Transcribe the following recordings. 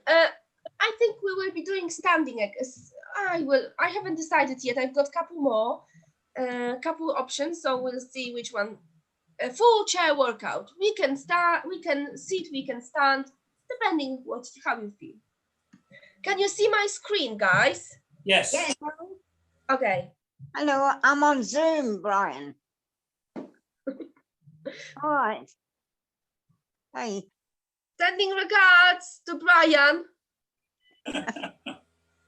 I think we will be doing standing. I haven't decided yet. I've got a couple more, couple options. So we'll see which one. A full chair workout. We can start. We can sit. We can stand, depending how you feel. Can you see my screen, guys? Yes. Yes. Okay. Hello, I'm on Zoom, Brian. All right. Hey. Sending regards to Brian.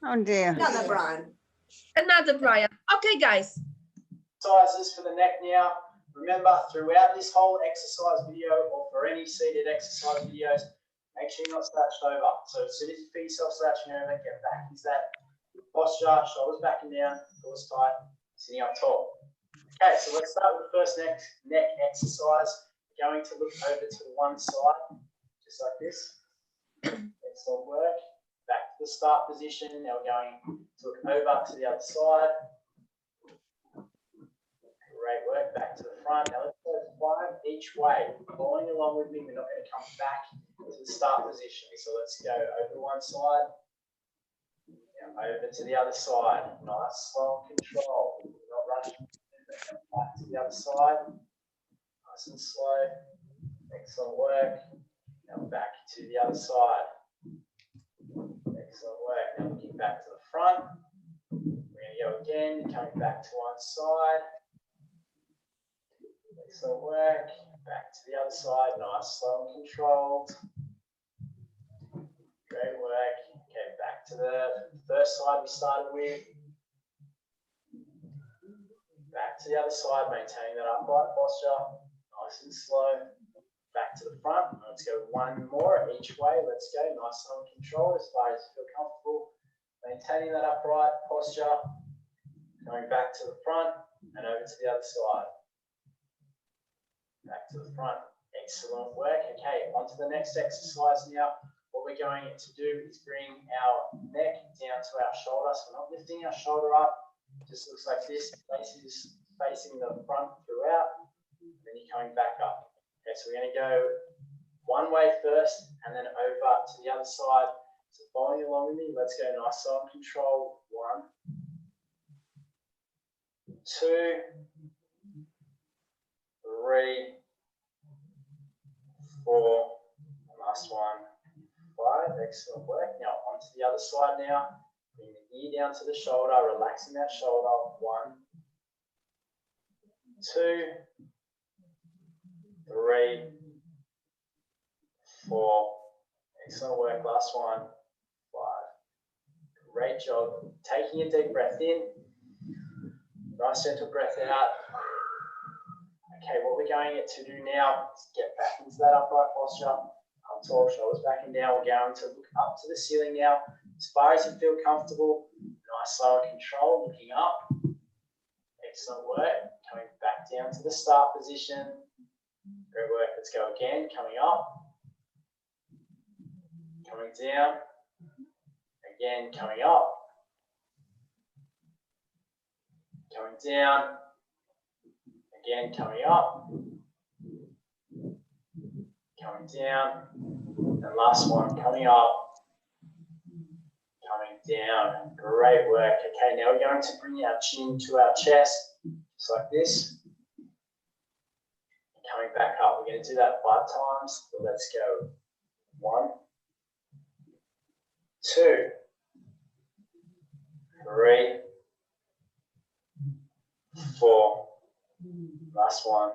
Oh dear. Another Brian. Another Brian. Okay, guys. Exercises for the neck now. Remember, throughout this whole exercise video or for any seated exercise videos, make sure you're not slouched over. So as soon as you feel yourself slouching over, get back into that posture, shoulders back and down, core tight, sitting up tall. Okay, so let's start with the first neck exercise. We're going to look over to one side, just like this. Excellent work. Back to the start position. Now we're going to look over to the other side. Great work. Back to the front. Now let's go 5 each way. Following along with me, we're not going to come back to the start position. So let's go over to one side. Now over to the other side. Nice, slow and control. Not rushing. Back to the other side. Nice and slow. Excellent work. Now back to the other side. Excellent work. Now looking back to the front. We're going to go again, coming back to one side. Excellent work. Back to the other side. Nice, slow and controlled. Great work. Okay, back to the first side we started with. Back to the other side, maintaining that upright posture. Nice and slow. Back to the front. Let's go one more each way. Let's go. Nice, slow and controlled as far as you feel comfortable. Maintaining that upright posture. Going back to the front and over to the other side. Back to the front. Excellent work. Okay, on to the next exercise now. What we're going to do is bring our neck down to our shoulder. So we're not lifting our shoulder up. It just looks like this. Face is facing the front throughout. And then you're coming back up. Okay, so we're going to go one way first and then over to the other side. So following along with me, let's go nice, slow and controlled. 1, 2, 3, 4, last one, 5. Excellent work. Now onto the other side now. Bring the ear down to the shoulder, relaxing that shoulder. 1, 2, 3, 4. Excellent work. Last one, 5. Great job. Taking a deep breath in. Nice gentle breath out. Okay, what we're going to do now is get back into that upright posture. Up tall, shoulders back and down. We're going to look up to the ceiling now. As far as you feel comfortable. Nice, slow and controlled. Looking up. Excellent work. Coming back down to the start position. Great work. Let's go again. Coming up. Coming down. Again, coming up. Coming down. Again, coming up. Coming down. And last one, coming up. Coming down. Great work. Okay, now we're going to bring our chin to our chest, just like this. And coming back up. We're going to do that 5 times. So let's go. 1, 2, 3, 4. Last one,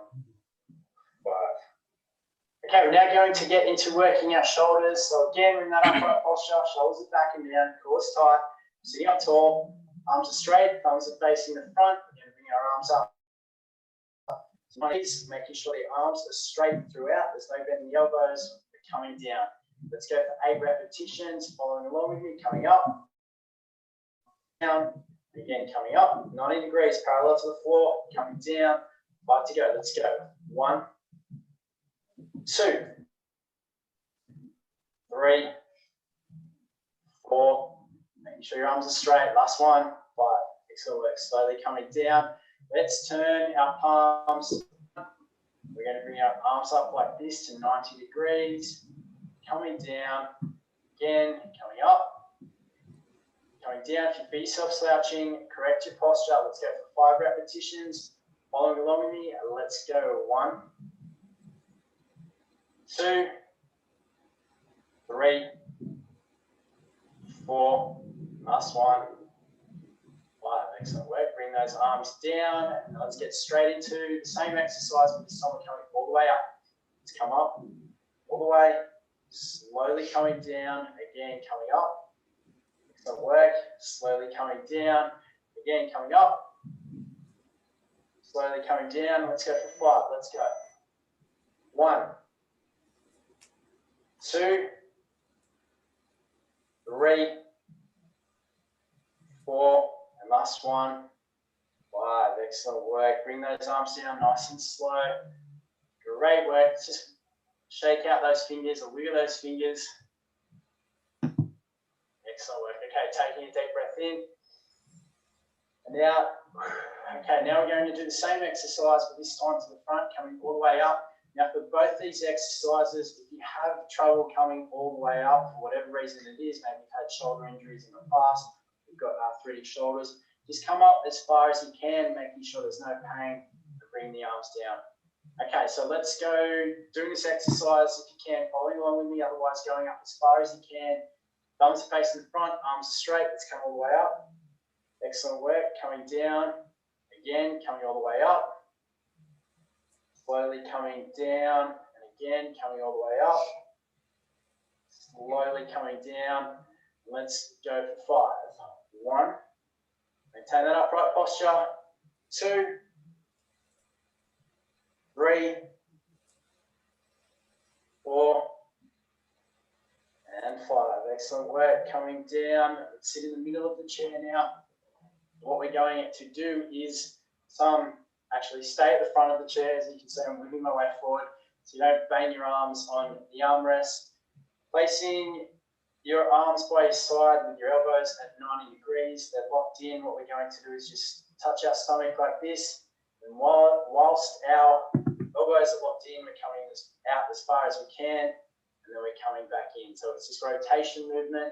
5. Okay, we're now going to get into working our shoulders. So again, we're in that upright posture, shoulders are back and down, core tight, sitting up tall, arms are straight, thumbs are facing the front. We're going to bring our arms up. Making sure your arms are straight throughout. There's no bend in the elbows. We're coming down. Let's go for 8 repetitions. Following along with me, coming up, down. Again, coming up, 90 degrees, parallel to the floor, coming down. 5 to go. Let's go. 1, 2, 3, 4. Making sure your arms are straight. Last one. 5. Excellent work. Slowly coming down. Let's turn our palms. We're going to bring our arms up like this to 90 degrees. Coming down. again, coming up, coming down. If you feel yourself slouching, correct your posture. Let's go for 5 repetitions. Following along with me, let's go. 1, 2, 3, 4, last 1, 5. Excellent work. Bring those arms down. And let's get straight into the same exercise, but this time we're coming all the way up. Let's come up, all the way, slowly coming down, again coming up. Excellent work. Slowly coming down, again coming up. Slowly coming down. Let's go for 5. Let's go. 1, 2, 3, 4, and last 1, 5. Excellent work. Bring those arms down nice and slow. Great work. Just shake out those fingers or wiggle those fingers. Excellent work. Okay, taking a deep breath in and out. Okay, now we're going to do the same exercise, but this time to the front, coming all the way up. Now, for both these exercises, if you have trouble coming all the way up, for whatever reason it is, maybe you've had shoulder injuries in the past, you've got arthritic shoulders, just come up as far as you can, making sure there's no pain, and bring the arms down. Okay, so let's go doing this exercise if you can, following along with me, otherwise going up as far as you can. Thumbs are facing the front, arms are straight, let's come all the way up. Excellent work, coming down, again, coming all the way up. Slowly coming down, and again, coming all the way up. Slowly coming down. Let's go for 5. 1, maintain that upright posture. 2, 3, 4, and 5. Excellent work. Coming down. Let's sit in the middle of the chair now. What we're going to do is actually stay at the front of the chair. As you can see, I'm moving my way forward so you don't bang your arms on the armrest. Placing your arms by your side with your elbows at 90 degrees. They're locked in. What we're going to do is just touch our stomach like this. And whilst our elbows are locked in, we're coming out as far as we can. And then we're coming back in. So it's this rotation movement.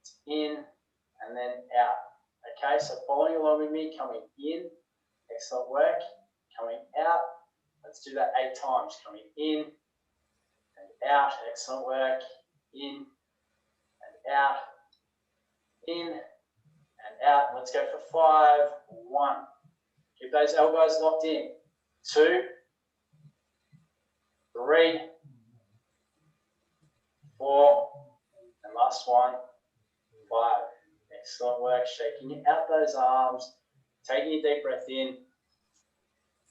It's in and then out. Okay, so following along with me, coming in. Excellent work. Coming out. Let's do that 8 times. Coming in and out. Excellent work. In and out. In and out. Let's go for 5. 1. Keep those elbows locked in. 2, 3, 4, and last 1, 5. Excellent work. Shaking out those arms. Taking a deep breath in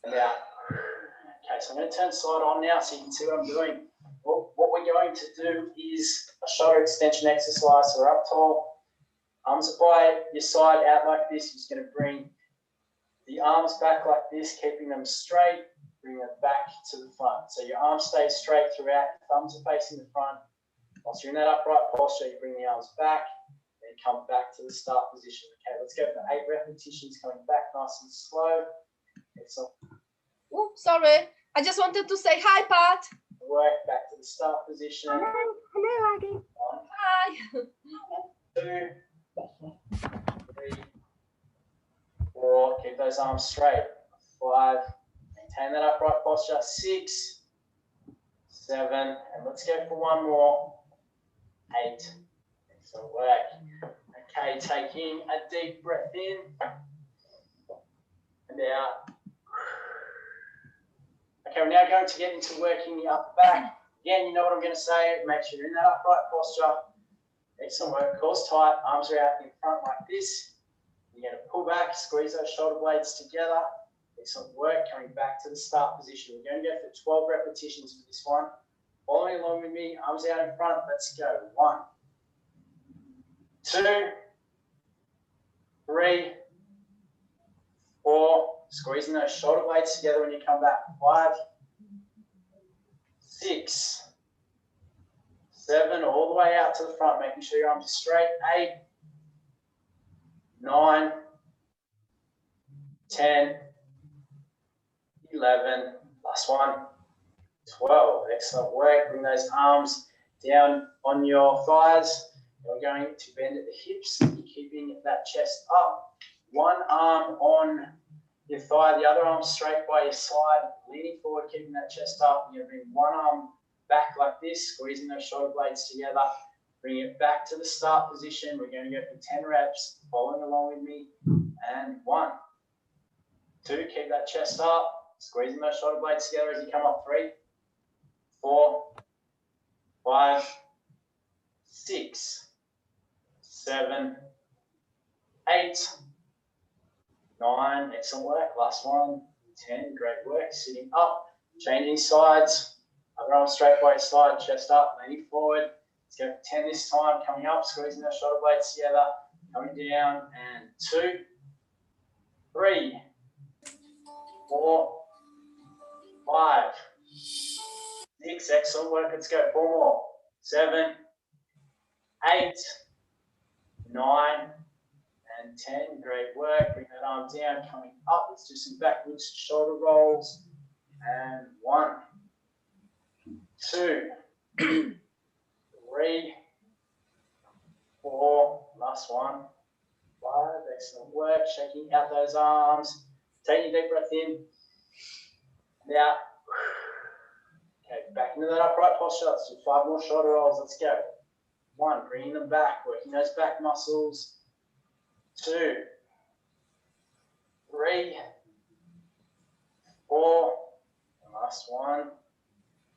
and out. Okay, so I'm going to turn side on now so you can see what I'm doing. What we're going to do is a shoulder extension exercise. So we're up tall. Arms are by your side out like this. You're just going to bring the arms back like this, keeping them straight. Bring them back to the front. So your arms stay straight throughout. Thumbs are facing the front. Whilst you're in that upright posture, you bring the arms back. Come back to the start position. Okay, let's go for 8 repetitions, coming back nice and slow. Excellent. Oh, sorry. I just wanted to say hi, Pat. Work back to the start position. Hello, Aggie. 1, Hi. 2, 3, 4. Keep those arms straight. 5. Maintain that upright posture. 6, 7, and let's go for 1 more. 8. Excellent work. Okay, taking a deep breath in and out. Okay, we're now going to get into working the upper back. Again, you know what I'm going to say. Make sure you're in that upright posture. Excellent work. Cores tight. Arms are out in front like this. You're going to pull back, squeeze those shoulder blades together. Excellent work. Coming back to the start position. We're going to go for 12 repetitions for this one. Following along with me, arms out in front. Let's go. 1, 2, 3, 4. Squeezing those shoulder blades together when you come back. 5, 6, 7, all the way out to the front, making sure your arms are straight. 8, 9, 10, 11, last one, 12. Excellent work. Bring those arms down on your thighs. We're going to bend at the hips, keeping that chest up. One arm on your thigh, the other arm straight by your side, leaning forward, keeping that chest up. You're going to bring one arm back like this, squeezing those shoulder blades together. Bring it back to the start position. We're going to go for 10 reps, following along with me. And 1, 2, keep that chest up, squeezing those shoulder blades together as you come up. 3, 4, 5, 6, 7, 8, 9, excellent work. Last one, 10, great work. Sitting up, changing sides, other arm straight by your side, chest up, leaning forward. Let's go for 10 this time, coming up, squeezing those shoulder blades together, coming down, and 2, 3, 4, 5, 6, excellent work. Let's go 4 more. 7, 8, 9, and 10. Great work. Bring that arm down, coming up. Let's do some backwards shoulder rolls. And 1, 2, 3, 4. Last one. 5. Excellent work. Shaking out those arms. Taking a deep breath in and out. Okay, back into that upright posture. Let's do 5 more shoulder rolls. Let's go. 1, bringing them back, working those back muscles. 2, 3, 4, and last one.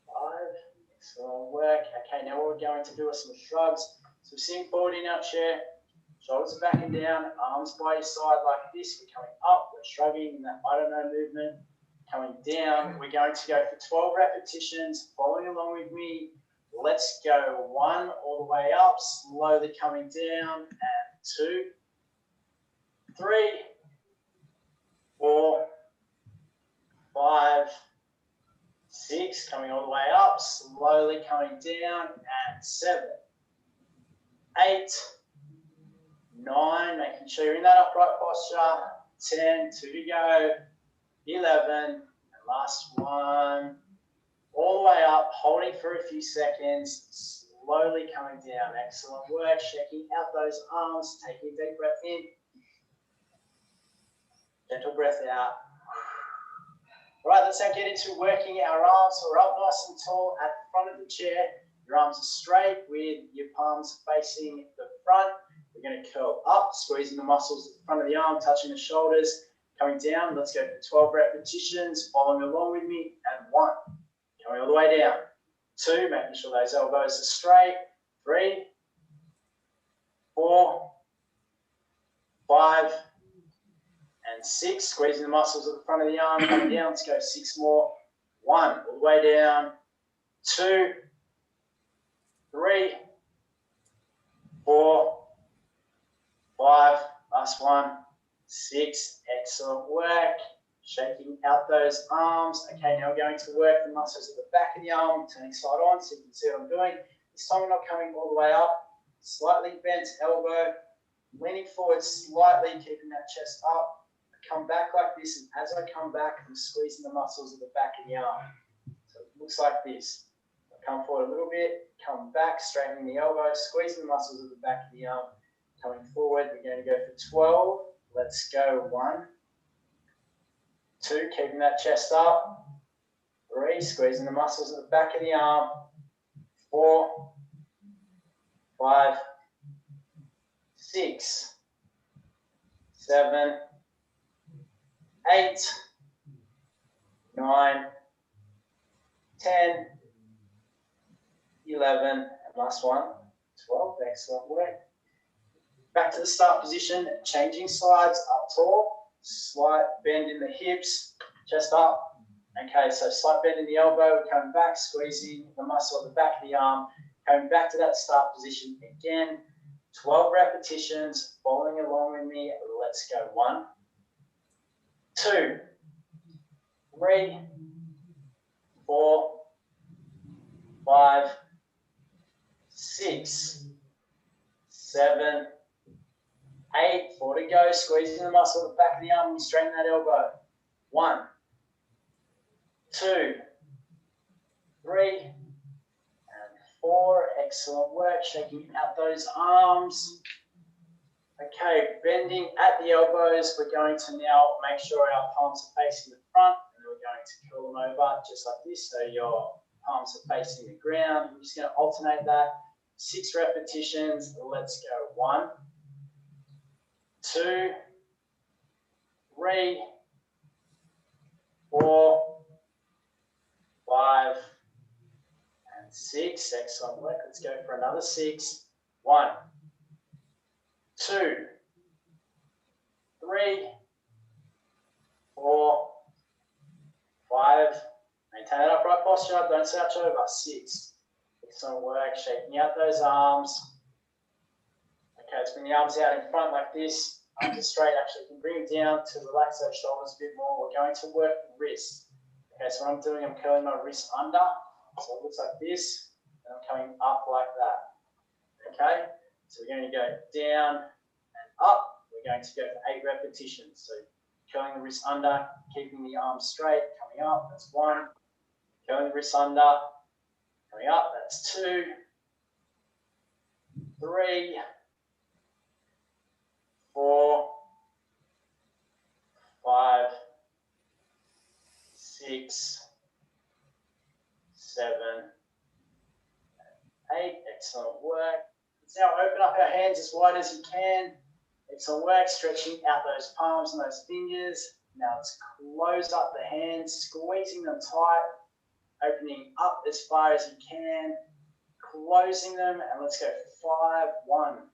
5. Excellent work. Okay, now what we're going to do are some shrugs. So we're sitting forward in our chair, shoulders are back and down, arms by your side like this. We're coming up, we're shrugging in that I don't know movement. Coming down, we're going to go for 12 repetitions, following along with me. Let's go 1 all the way up, slowly coming down, and 2, 3, 4, 5, 6, coming all the way up, slowly coming down, and 7, 8, 9, making sure you're in that upright posture, 10, 2 to go, 11, and last one, all the way up, holding for a few seconds, slowly coming down. Excellent work, shaking out those arms, taking a deep breath in, gentle breath out. All right, let's now get into working our arms. So we're up nice and tall at the front of the chair. Your arms are straight with your palms facing the front. We're going to curl up, squeezing the muscles at the front of the arm, touching the shoulders. Coming down, let's go for 12 repetitions, following along with me, and 1. Coming all the way down. 2, making sure those elbows are straight. 3, 4, 5, and 6. Squeezing the muscles at the front of the arm, coming down. Let's go 6 more. 1, all the way down. 2, 3, 4, 5, last one. 6, excellent work. Shaking out those arms. Okay, now we're going to work the muscles at the back of the arm, turning side on so you can see what I'm doing. This time we're not coming all the way up. Slightly bent elbow, leaning forward slightly, keeping that chest up. I come back like this, and as I come back, I'm squeezing the muscles at the back of the arm. So it looks like this. I come forward a little bit, come back, straightening the elbow, squeezing the muscles at the back of the arm. Coming forward, we're going to go for 12. Let's go. 1, 2, keeping that chest up. 3, squeezing the muscles at the back of the arm. 4, 5, 6, 7, 8, 9, 10, 11, and last one, 12. Excellent work. Back to the start position, changing sides, up tall, slight bend in the hips, chest up. Okay, so slight bend in the elbow, coming back, squeezing the muscle at the back of the arm, coming back to that start position again. 12 repetitions, following along with me. Let's go. 1, 2, 3, 4, 5, 6, 7, 8, 4 to go. Squeezing the muscle at the back of the arm and straighten that elbow. 1, 2, 3, and 4. excellent work. Shaking out those arms. Okay, bending at the elbows. We're going to now make sure our palms are facing the front, and then we're going to curl them over just like this, so your palms are facing the ground. We're just going to alternate that. 6 repetitions. Let's go. 1, 2, 3, 4, 5, and 6. Excellent work. Let's go for another 6. 1, 2, 3, 4, 5. Maintain that upright posture. Don't slouch over. 6. Excellent work. Shaking out those arms. Okay, let's bring the arms out in front like this. Arms are straight. Actually, you can bring them down to relax those shoulders a bit more. We're going to work the wrists. Okay, so what I'm doing, I'm curling my wrist under. So it looks like this. And I'm coming up like that. Okay, so we're going to go down and up. We're going to go for 8 repetitions. So curling the wrist under, keeping the arms straight, coming up. That's 1. Curling the wrist under, coming up. That's 2, 3, 4, 5, 6, 7, 8. Excellent work. Let's now open up our hands as wide as you can. Excellent work. Stretching out those palms and those fingers. Now let's close up the hands, squeezing them tight, opening up as far as you can, closing them, and let's go 5, 1,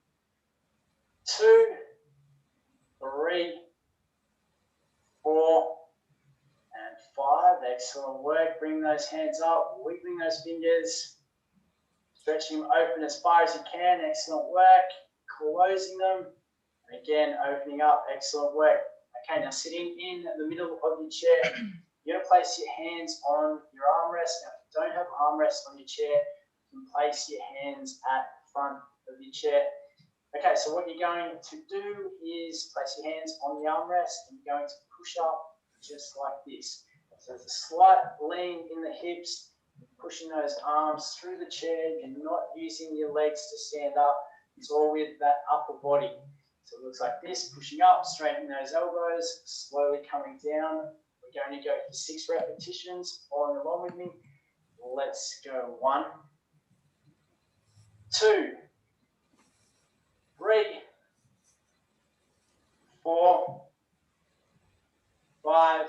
2, 3, 4, and 5. Excellent work. Bring those hands up, wiggling those fingers, stretching them open as far as you can. Excellent work. Closing them. And again, opening up. Excellent work. Okay, now sitting in the middle of your chair, you're going to place your hands on your armrest. Now, if you don't have armrest on your chair, you can place your hands at the front of your chair. Okay, so what you're going to do is place your hands on the armrest and you're going to push up just like this. So there's a slight lean in the hips, pushing those arms through the chair. You're not using your legs to stand up. It's all with that upper body. So it looks like this, pushing up, straightening those elbows, slowly coming down. We're going to go for 6 repetitions, following along with me. Let's go. 1, 2, 3, 4, 5,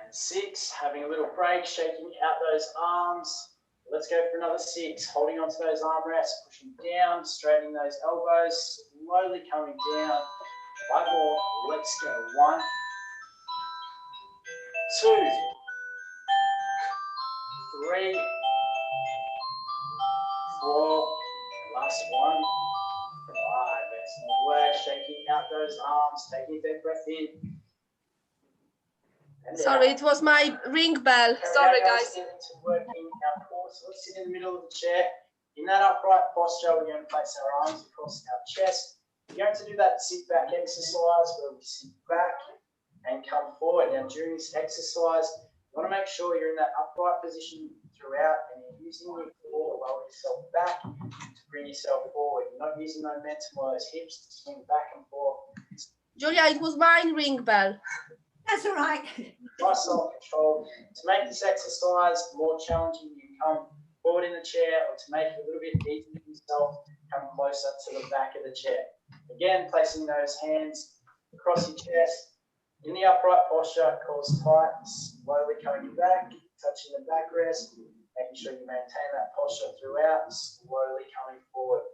and 6. Having a little break, shaking out those arms. Let's go for another 6. Holding onto those armrests, pushing down, straightening those elbows, slowly coming down. 5 more. Let's go. 1, 2, 3, 4. Last one. 5. Excellent work. Shaking out those arms, taking a deep breath in. Sorry, it was my ring bell. Sorry, guys. Working our core. So let's sit in the middle of the chair. In that upright posture, we're going to place our arms across our chest. We're going to do that sit back exercise where we sit back and come forward. Now, during this exercise, you want to make sure you're in that upright position throughout and you're using your core to lower yourself back to bring yourself forward. You're not using momentum or those hips to swing back and forth. Julia, it was mine ring bell. That's all right. Nice self-control. To make this exercise more challenging, you can come forward in the chair, or to make it a little bit easier for yourself, come closer to the back of the chair. Again, placing those hands across your chest. In the upright posture, cause tight, slowly coming back, touching the backrest, making sure you maintain that posture throughout, slowly coming forward.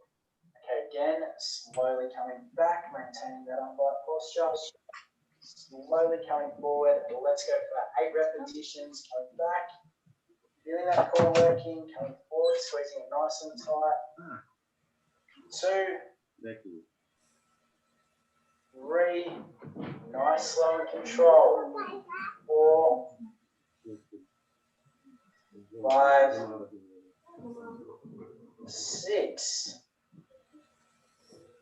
Okay, again, slowly coming back, maintaining that upright posture. Slowly coming forward. Let's go for 8 repetitions. Coming back. Feeling that core working. Coming forward. Squeezing it nice and tight. 2, 3. Nice, slow and control. 4, 5, 6,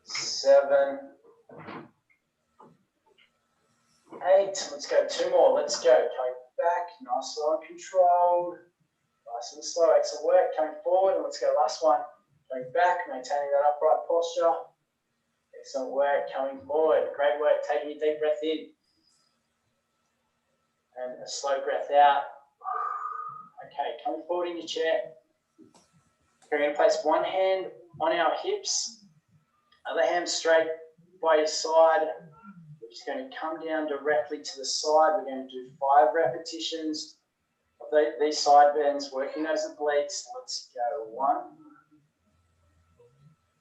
7, 8. Let's go 2 more. Let's go. Coming back. Nice, slow and controlled. Nice and slow, excellent work. Coming forward, and let's go last one. Going back, maintaining that upright posture. Excellent work, coming forward. Great work, taking a deep breath in. And a slow breath out. Okay, coming forward in your chair. We're going to place one hand on our hips, other hand straight by your side. We're just going to come down directly to the side. We're going to do 5 repetitions of these side bends, working those obliques. Let's go. 1,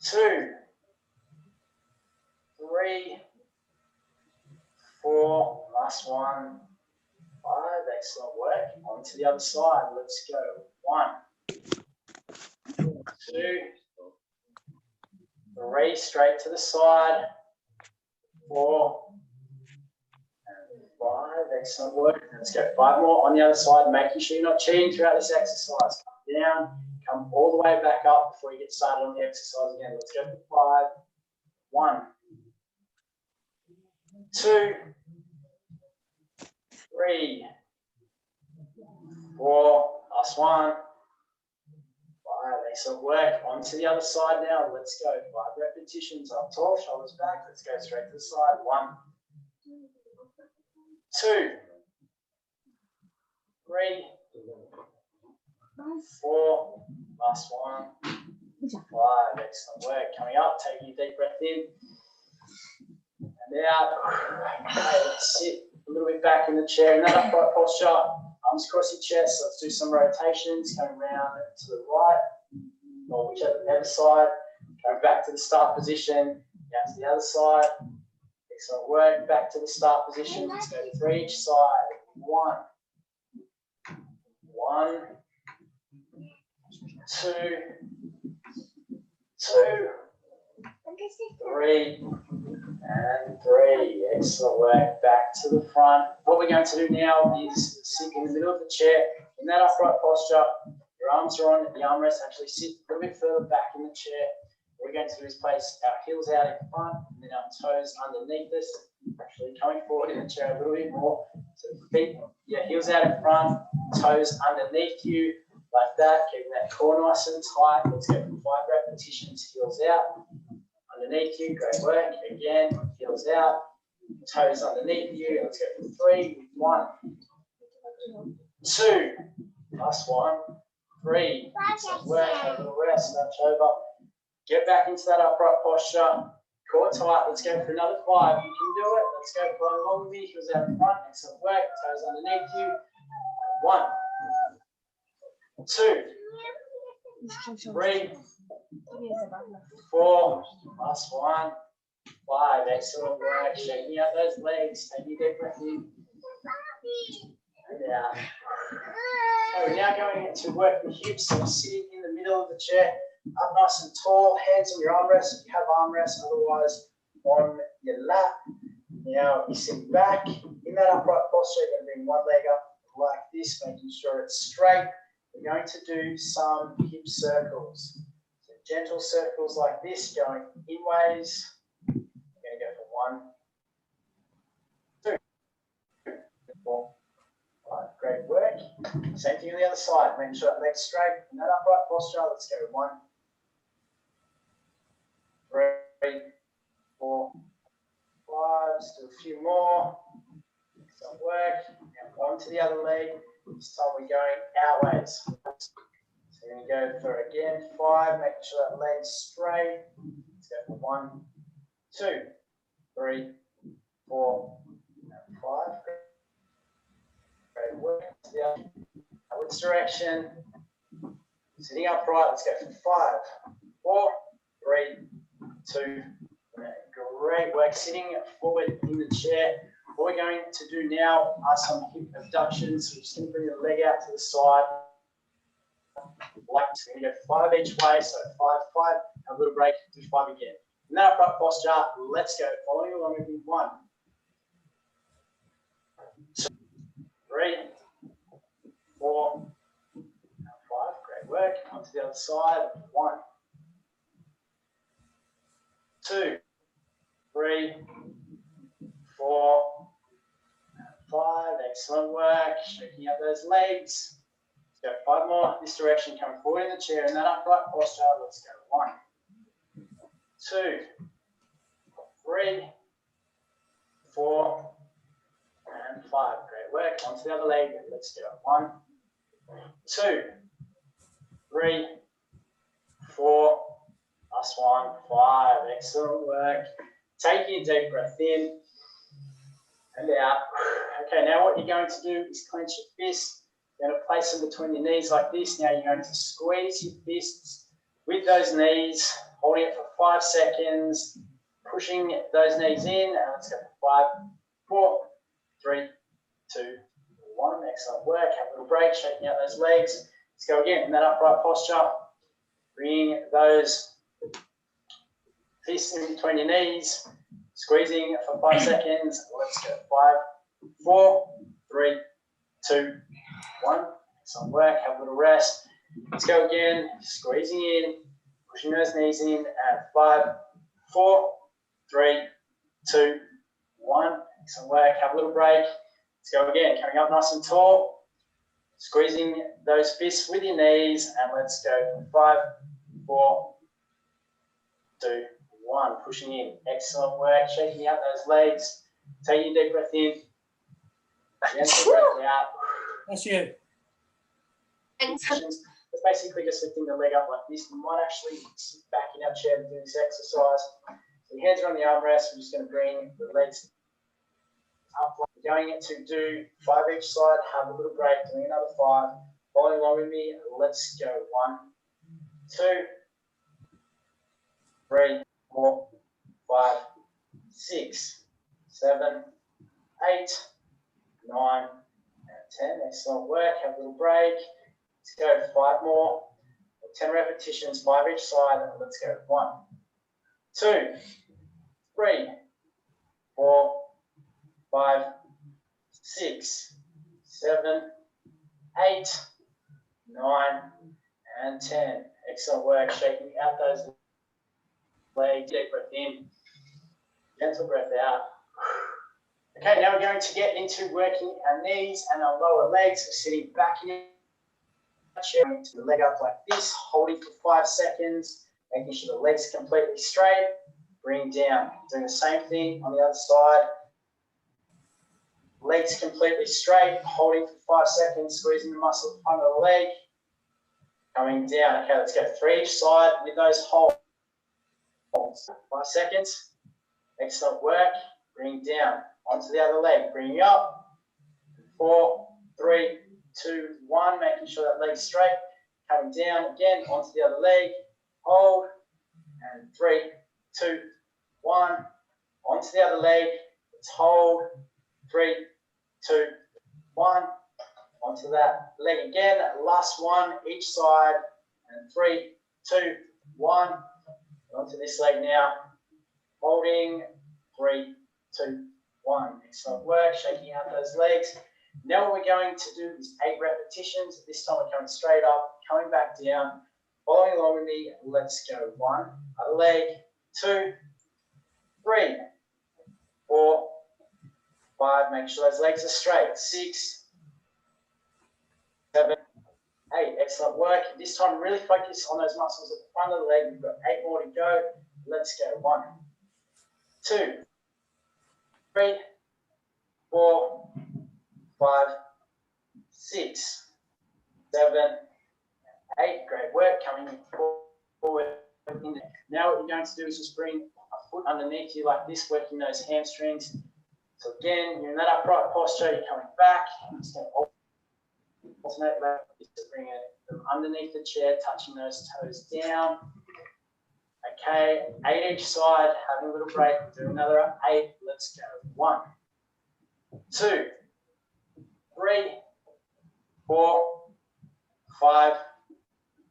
2, 3, 4, last one, 5, excellent work. On to the other side, let's go. 1, 2, 3, straight to the side, 4, and 5, excellent work. Let's go 5 more on the other side, making sure you're not cheating throughout this exercise. Come down, come all the way back up before you get started on the exercise again. Let's go for 5, 1, 2, 3, 4, last one, 5, excellent work. On to the other side now, let's go. 5 repetitions, up tall, shoulders back, let's go straight to the side. 1, 2, 3, 4, last one, 5, excellent work. Coming up, taking a deep breath in and out. Okay, let's sit a little bit back in the chair in that upright posture. Arms across your chest. Let's do some rotations. Coming round to the right or whichever side. Going back to the start position. Down to the other side. Excellent work. Back to the start position. Let's go 3 each side. 1, 1, 2, 2, 3, and 3. Excellent work. Back to the front. What we're going to do now is sit in the middle of the chair in that upright posture. Your arms are on the armrest. Actually sit a little bit further back in the chair. What we're going to do is place our heels out in front and then our toes underneath us. Actually coming forward in the chair a little bit more. So feet, yeah, heels out in front, toes underneath you like that. Keeping that core nice and tight. Let's go for 5 repetitions. Heels out. Underneath you, great work. Again, heels out, toes underneath you. Let's go for 3, 1, 2, last one, 3. Excellent work, have a little rest, nudge over. Get back into that upright posture. Core tight, let's go for another 5. You can do it. Let's go for along with me. Heels out in front, excellent work. Toes underneath you. 1, 2, 3, 4, last one, 5, excellent work. Shaking out those legs, taking a deep breath in and out. Okay, we're now going to work the hips. So sitting in the middle of the chair, up nice and tall, hands on your armrests if you have armrests, otherwise on your lap. Now you sit back in that upright posture, you're going to bring one leg up like this, making sure it's straight. We're going to do some hip circles. Gentle circles like this, going inways. We're going to go for 1, 2, 4, 5. Great work. Same thing on the other side. Make sure that leg's straight in that upright posture. Let's go 1, 3, 4, 5. Let's do a few more. Excellent work. Now on to the other leg. This time we're going our ways. So we're going to go for again 5, making sure that leg's straight. Let's go for 1, 2, 3, 4, and 5. Great work. Which direction? Sitting upright. Let's go for 5, 4, 3, 2. Great work. Sitting forward in the chair. What we're going to do now are some hip abductions. So we're just going to bring the leg out to the side. Like this. We're going to go 5 each way, so 5, 5, a little break, do 5 again. In that upright posture, let's go. Following along with me, 1, 2, 3, 4, and 5. Great work. On to the other side. 1, 2, 3, 4, and 5. Excellent work. Shaking out those legs. Go 5 more this direction, coming forward in the chair in that upright posture. Let's go 1, 2, 3, 4, and 5. Great work. Onto the other leg. Let's go 1, 2, 3, 4, last 1, 5. Excellent work. Take your deep breath in and out. Okay, now what you're going to do is clench your fists. You're going to place them between your knees like this. Now you're going to squeeze your fists with those knees, holding it for 5 seconds, pushing those knees in, and let's go for 5, 4, 3, 2, 1. Excellent work. Have a little break, shaking out those legs. Let's go again in that upright posture. Bring those fists in between your knees, squeezing for 5 seconds. Let's go 5, 4, 3, 2, 1. Excellent work. Have a little rest. Let's go again. Squeezing in, pushing those knees in, and 5, 4, 3, 2, 1. Excellent work. Have a little break. Let's go again. Coming up nice and tall. Squeezing those fists with your knees, and let's go 5, 4, 2, 1. Pushing in. Excellent work. Shaking out those legs. Take your deep breath in. Gentle breath out. That's you. And It's basically just lifting the leg up like this. We might actually sit back in our chair to do this exercise. So your hands are on the armrest. We're just going to bring the legs up. We're going to do 5 each side. Have a little break. Doing another 5. Following along with me. Let's go. 1, 2, 3, 4, 5, 6, 7, 8, 9, and 10. Excellent work. Have a little break. Let's go 5 more. 10 repetitions, 5 each side. And let's go 1, 2, 3, 4, 5, 6, 7, 8, 9, and 10. Excellent work. Shaking out those legs. Deep breath in. Gentle breath out. Okay, now we're going to get into working our knees and our lower legs. We're sitting back in our chair, to the leg up like this, holding for 5 seconds, making sure the legs are completely straight. Bring down. Doing the same thing on the other side. Legs completely straight, holding for 5 seconds, squeezing the muscle at the front of the leg. Coming down. Okay, let's go 3 each side with those holds. 5 seconds. Excellent work. Bring down. Onto the other leg. Bring up. 4, 3, 2, 1. Making sure that leg's straight. Coming down again onto the other leg. Hold. And 3, 2, 1. Onto the other leg. Let's hold. 3, 2, 1. Onto that leg again. Last one each side. And 3, 2, 1. Onto this leg now. Holding. 3, 2, 1. Excellent work. Shaking out those legs. Now what we're going to do is 8 repetitions. This time we're coming straight up, coming back down. Following along with me. Let's go. 1. Other leg. 2, 3, 4, 5. Make sure those legs are straight. 6, 7, 8. Excellent work. This time really focus on those muscles at the front of the leg. We've got 8 more to go. Let's go. 1, 2, 3, 4, 5, 6, 7, 8. Great work. Coming forward. Now what you're going to do is just bring a foot underneath you like this, working those hamstrings. So again, you're in that upright posture. You're coming back. Just going to alternate left. Just bring it underneath the chair, touching those toes down. Okay, 8 each side, having a little break, do another 8, let's go. 1, 2, 3, 4, 5,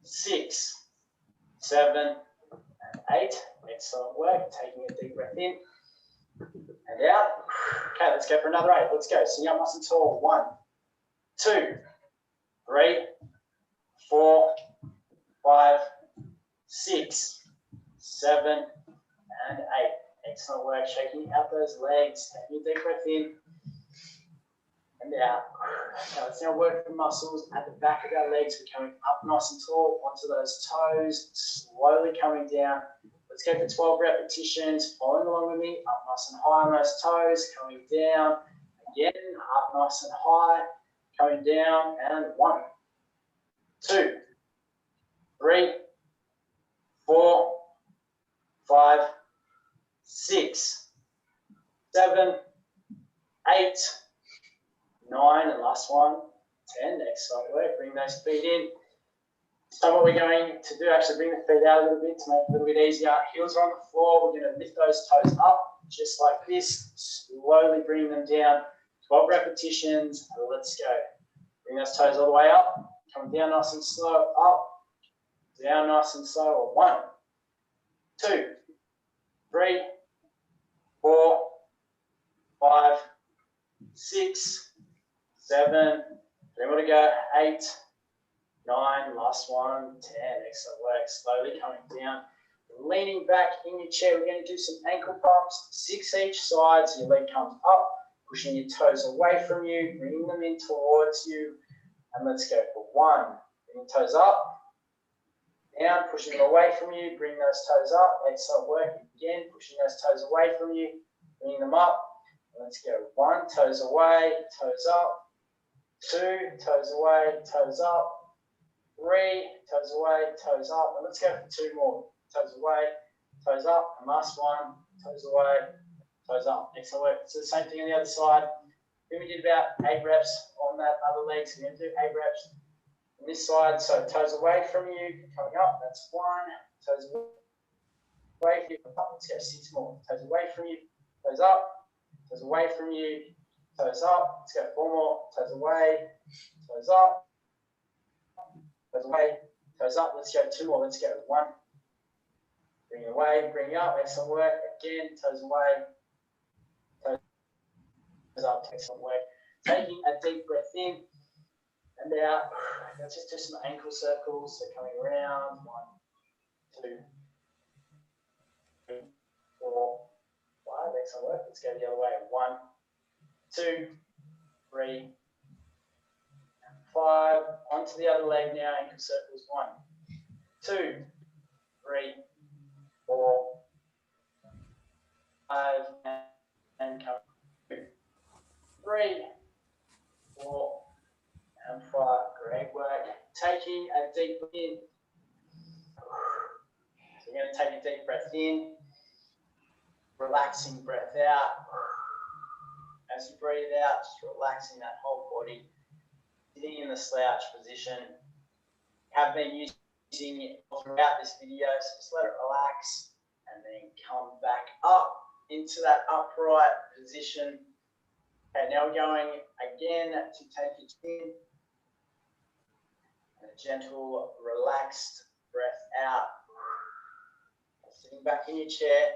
6, 7, and 8. Excellent work, taking a deep breath in and out. Okay, let's go for another 8, let's go. Sitting up nice and tall. 1, 2, 3, 4, 5, 6, 7, and 8. Excellent work. Shaking out those legs. Taking a deep breath in and out. Now let's now work the muscles at the back of our legs. We're coming up nice and tall onto those toes, slowly coming down. Let's go for 12 repetitions, following along with me, up nice and high on those toes, coming down, again, up nice and high, coming down, and 1, 2, 3, 4, 5, 6, 7, 8, 9, and last one, 10. Excellent work. Bring those feet in. So what we're going to do, actually bring the feet out a little bit to make it a little bit easier. Heels are on the floor. We're going to lift those toes up just like this. Slowly bring them down. 12 repetitions. And let's go. Bring those toes all the way up. Come down nice and slow. Up. Down nice and slow. 1, 2, 3, 4, 5, 6, 7. 3 more to go. 8, 9, last one, 10. Excellent work. Slowly coming down. Leaning back in your chair. We're going to do some ankle pumps. 6 each side. So your leg comes up, pushing your toes away from you, bringing them in towards you. And let's go for 1. Bring your toes up. Down, pushing them away from you. Bring those toes up. Excellent work. Again, pushing those toes away from you, bringing them up. Let's go. 1, toes away, toes up. 2, toes away, toes up. 3, toes away, toes up. And let's go for 2 more. Toes away, toes up. And last one, toes away, toes up. Excellent work. So the same thing on the other side. Then we did about 8 reps on that other leg. So we're going to do 8 reps on this side. So toes away from you, coming up. That's 1. Toes away from you. Let's go 6 more. Toes away from you, toes up. Toes away from you, toes up. Let's go 4 more. Toes away, toes up. Toes away, toes up. Let's go 2 more. Let's go 1. Bring it away, bring it up. Excellent work. Again, toes away, toes up. Excellent work. Taking a deep breath in and out. Let's just do some ankle circles. So coming around. 1, 2, 3, 4, 5. Excellent work. Let's go the other way. 1, 2, 3, 5. Onto the other leg now. Ankle circles. 1, 2, 3, 4, 5, and come 2, 3, 4, and 5. Great work. Taking a deep breath in. So we're going to take a deep breath in. Relaxing breath out. As you breathe out, just relaxing that whole body. Sitting in the slouch position. Have been using it throughout this video, so just let it relax and then come back up into that upright position. Okay, now we're going again to take it in. And a gentle, relaxed breath out. Sitting back in your chair.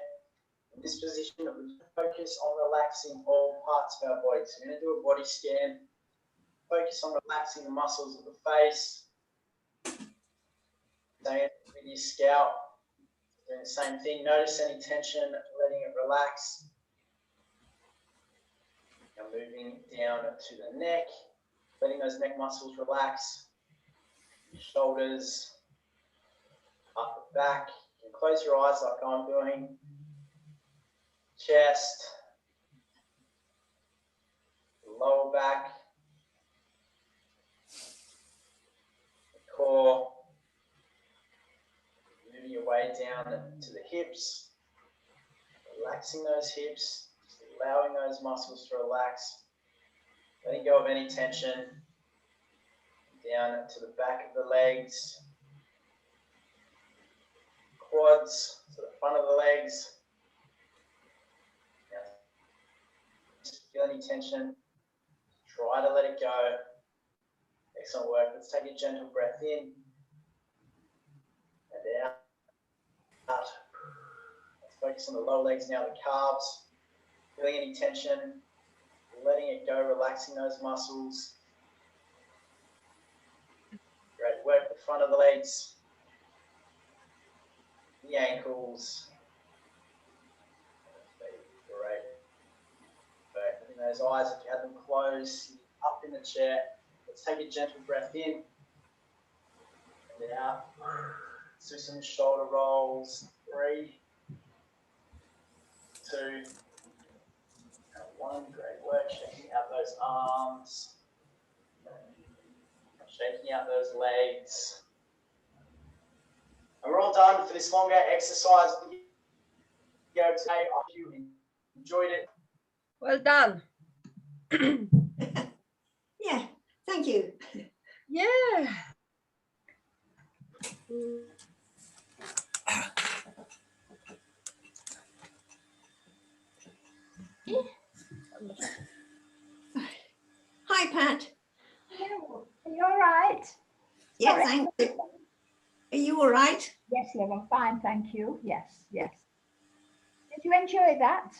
In this position, we focus on relaxing all parts of our body. So we're going to do a body scan. Focus on relaxing the muscles of the face. Same with your scalp. Doing the same thing. Notice any tension, letting it relax. Now moving down to the neck, letting those neck muscles relax. Shoulders, up the back. You can close your eyes like I'm doing. Chest, lower back, core, moving your way down to the hips, relaxing those hips, just allowing those muscles to relax, letting go of any tension, down to the back of the legs, quads, to the front of the legs. Feel any tension, try to let it go. Excellent work. Let's take a gentle breath in and out. Let's focus on the lower legs now, the calves. Feeling any tension, letting it go, relaxing those muscles. Great work, the front of the legs, the ankles. Great. Open those eyes if you have them closed. up in the chair. Let's take a gentle breath in and out. Let's do some shoulder rolls. 3, 2, and 1. Great work. Shaking out those arms. Shaking out those legs. And we're all done for this longer exercise video today. I hope you enjoyed it. Well done. Yeah, thank you. Yeah. Hi, Pat. Hello. Are you all right? Yeah, Sorry. thank you. Are you all right? Yes, love, I'm fine, thank you. Yes, yes. Did you enjoy that?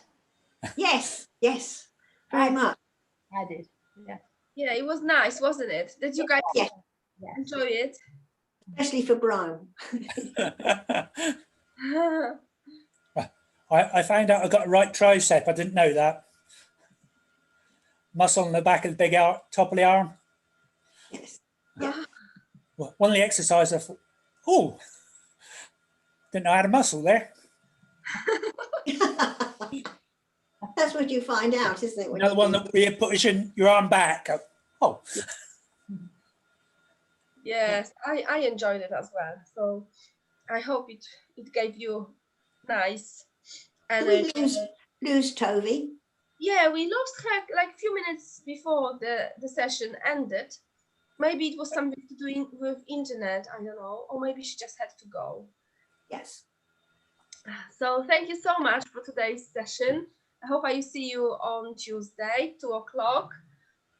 Yes, yes, very I- much. I did. Yeah. Yeah, it was nice, wasn't it? Did you guys Yes. Yes. enjoy it? Especially for Brian. I found out I got a right tricep. I didn't know that. Muscle on the back of the big top of the arm. Yes. Well, one of the exercises, I thought, oh, didn't know I had a muscle there. That's what you find out, isn't it? when Another you one do- that where you put your arm back. Oh, Yes, I enjoyed it as well. So I hope it gave you nice Did we energy. lose Toby? Yeah, we lost her like a few minutes before the session ended. Maybe it was something to do with internet, I don't know, or maybe she just had to go. Yes. So thank you so much for today's session. I hope I see you on Tuesday, 2 o'clock.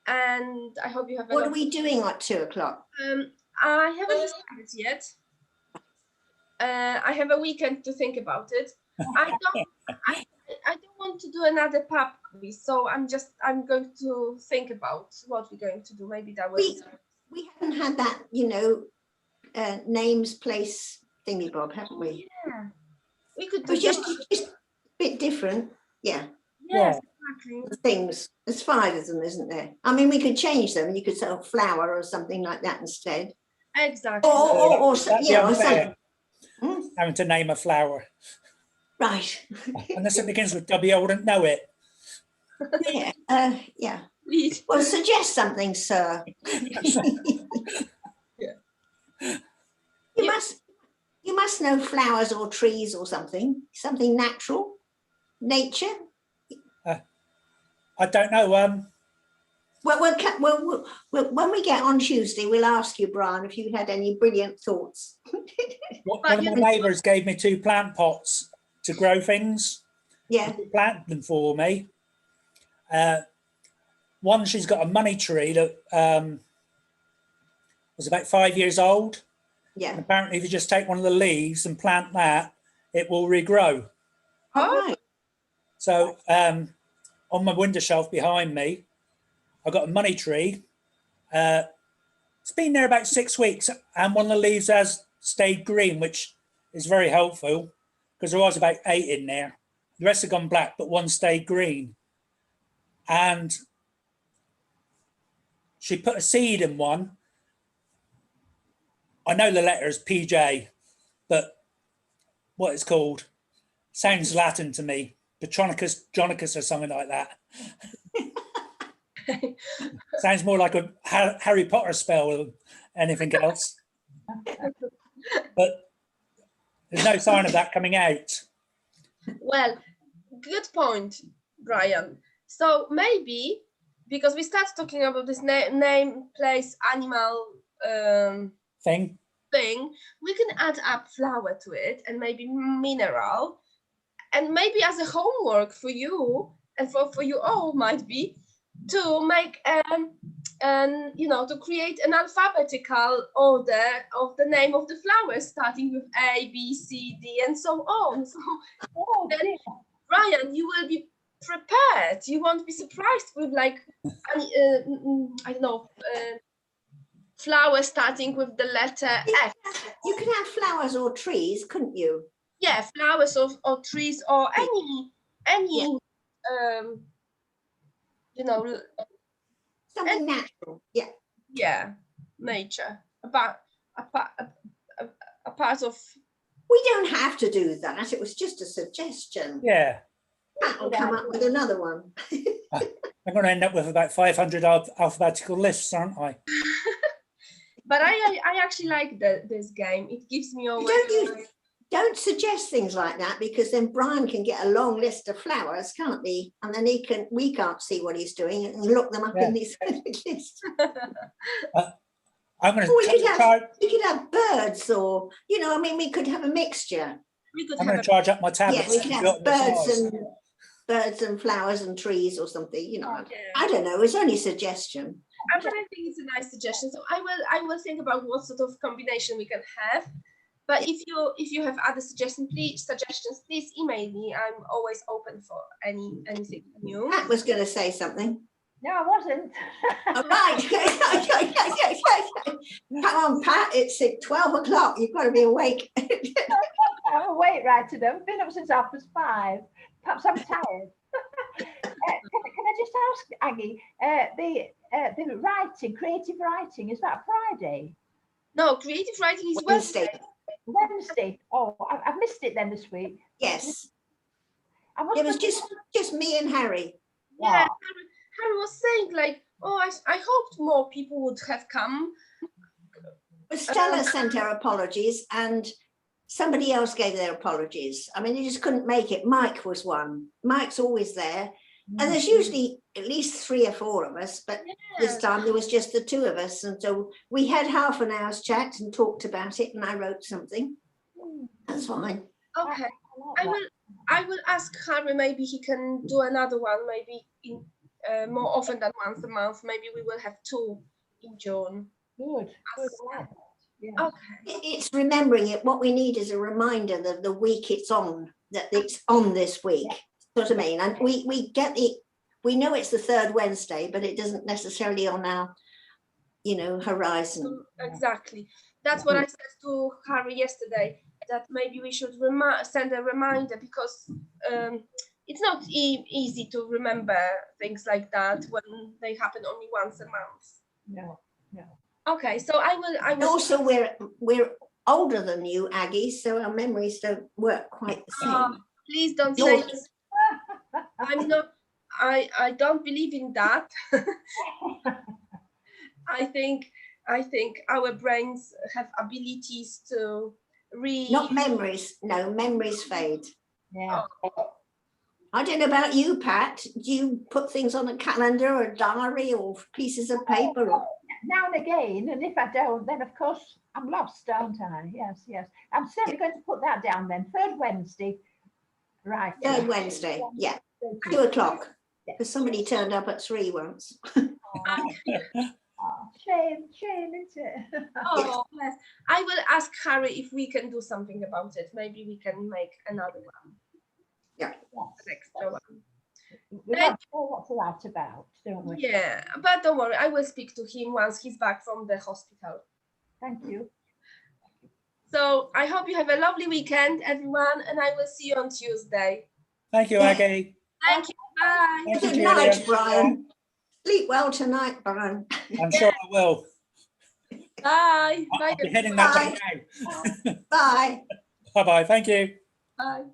And I hope you have a What are lovely- we doing at 2 o'clock? I haven't decided yet. I have a weekend to think about it. I don't want to do another pub quiz, so I'm going to think about what we're going to do. Maybe that was We haven't had that, names, place thingy bob, haven't we? yeah. We could It do was just that. a bit different. Yeah, Yes, exactly. things. There's 5 of them, isn't there? I mean, we could change them. You could say a flower or something like that instead. Exactly. Or that'd be yeah, or unfair, something. having to name a flower. Right. Unless it begins with W, I wouldn't know it. Yeah. Yeah. Please. Well, suggest something, sir. Yeah. You must know flowers or trees or something natural, nature. I don't know. Well, when we get on Tuesday, we'll ask you, Brian, if you had any brilliant thoughts. One of my neighbours gave me 2 plant pots to grow things. Yeah. She planted them for me. One, she's got a money tree that was about 5 years old. Yeah. And apparently, if you just take one of the leaves and plant that, it will regrow. All right. So on my window shelf behind me, I've got a money tree. It's been there about 6 weeks, and one of the leaves has stayed green, which is very helpful because there was about 8 in there. The rest have gone black, but one stayed green. And she put a seed in one. I know the letter is PJ, but what it's called sounds Latin to me. Petronicus Jonicus or something like that. Sounds more like a Harry Potter spell than anything else. But there's no sign of that coming out. Well, good point, Brian. So maybe because we start talking about this name, place, animal Thing. thing, we can add up flower to it and maybe mineral, and maybe as a homework for you and for you all might be to make to create an alphabetical order of the name of the flowers starting with A, B, C, D, and so on. So Oh, then, dear. Ryan, you will be prepared. You won't be surprised with like I don't know, flower starting with the letter F. You could have flowers or trees, couldn't you? Yeah, flowers or trees or any Something natural. Yeah. Yeah, nature. A part of. We don't have to do that. It was just a suggestion. Yeah, Pat will come up with another one. I'm going to end up with about 500 alphabetical lists, aren't I? But I actually like this game. It gives me always. Don't suggest things like that, because then Brian can get a long list of flowers, can't he? And then we can't see what he's doing and look them up in this list. I'm going We could have birds, or I mean, we could have a mixture. I'm going to charge up my tablet. Yeah, we could have birds and flowers and trees or something. Yeah. I don't know. It's only a suggestion. But I think it's a nice suggestion. So I will think about what sort of combination we can have. But if you have other suggestions, please email me. I'm always open for anything new. Pat was going to say something. No, I wasn't. All right. Come on, Pat. It's 12 o'clock. You've got to be awake. I'm awake right to them. I've been up since 5:30. Perhaps I'm tired. Can I just ask, Aggie, the writing, creative writing, is that Friday? No, creative writing is Wednesday. Wednesday. Oh, I've missed it then this week. Yes. It It was just me and Harry. Yeah, Harry was saying like, oh, I hoped more people would have come. But Stella sent her apologies, and somebody else gave their apologies. I mean, they just couldn't make it. Mike was one. Mike's always there. And there's usually at least 3 or 4 of us, but this time there was just the 2 of us. And so we had half an hour's chat and talked about it, and I wrote something. That's fine. Okay, I will ask Harry. Maybe he can do another one. Maybe in more often than once a month. Maybe we will have 2 in June. Good. I like that. Yeah. Okay. It's remembering it. What we need is a reminder that the week it's on, that it's on this week. What I mean, and we know it's the 3rd Wednesday, but it doesn't necessarily on our horizon. Exactly, that's what I said to Harry yesterday, that maybe we should send a reminder, because it's not easy to remember things like that when they happen only once a month. No. Okay, so I will And also we're older than you, Aggie, so our memories don't work quite the same. Please don't say this. I'm not. I don't believe in that. I think our brains have abilities to read. Not memories. No, memories fade. Yeah. I don't know about you, Pat. Do you put things on a calendar or a diary or pieces of paper? Or... Now and again, and if I don't, then of course I'm lost, aren't I? Yes. I'm certainly going to put that down then. 3rd Wednesday. Right. 3rd Wednesday, yeah. 2 o'clock. Because somebody turned up at 3 once. Shame, isn't it? Oh, bless. I will ask Harry if we can do something about it. Maybe we can make another one. Yeah. An extra one. We don't know what to write about, don't we? Yeah, but don't worry. I will speak to him once he's back from the hospital. Thank you. So I hope you have a lovely weekend, everyone, and I will see you on Tuesday. Thank you, Aggie. Thank you. Bye. Thank you, Good night, Julia. Brian. Sleep well tonight, Brian. I'm sure I will. Bye. Bye. I'll be heading that way now. Bye. Bye-bye. Thank you. Bye.